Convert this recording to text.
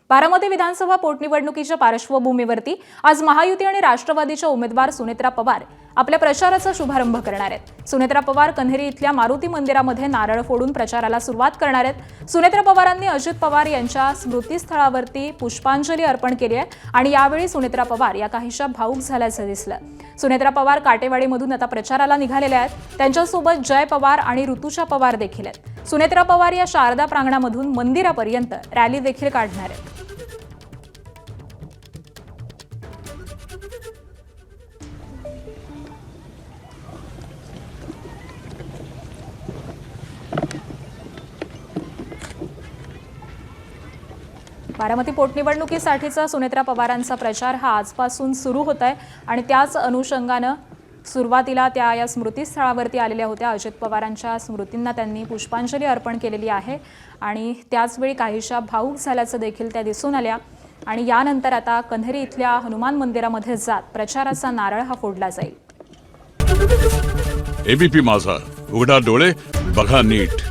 बारामती विधानसभा पोटनिवडणुकीच्या पार्श्वभूमीवरती आज महायुती आणि राष्ट्रवादीच्या उमेदवार सुनेत्रा पवार आपल्या प्रचाराचा शुभारंभ करणार आहेत। सुनेत्रा पवार कन्हेरी इथल्या मारुती मंदिरामध्ये नारळ फोडून प्रचाराला सुरुवात करणार आहेत। सुनेत्रा पवारांनी अजित पवार यांच्या स्मृतीस्थळावरती पुष्पांजली अर्पण केली आहे आणि यावेळी सुनेत्रा पवार या काहीशा भावूक झाल्याचं दिसलं। सुनेत्रा पवार काटेवाडीमधून आता प्रचाराला निघालेल्या आहेत। त्यांच्यासोबत जय पवार आणि ऋतुजा पवार देखील आहेत। सुनेत्रा पवार या शारदा प्रांगणामधून मंदिरापर्यंत रॅली देखील काढणार आहेत। बारामती पोटनिवडणुकीसाठीचा सुनेत्रा पवारांचा प्रचार हा आजपासून सुरू होत आहे आणि त्याच अनुषंगानं सुरुवातीला त्या या स्मृतीस्थळावरती आलेल्या होत्या। अजित पवारांच्या स्मृतींना त्यांनी पुष्पांजली अर्पण केलेली आहे आणि त्याचवेळी काहीशा भावूक झाल्याचं देखील त्या दिसून आल्या आणि यानंतर आता कन्हेरी इथल्या हनुमान मंदिरामध्ये जात प्रचाराचा नारळ हा फोडला जाईल। एबीपी माझा, उघडा डोळे बघा नीट।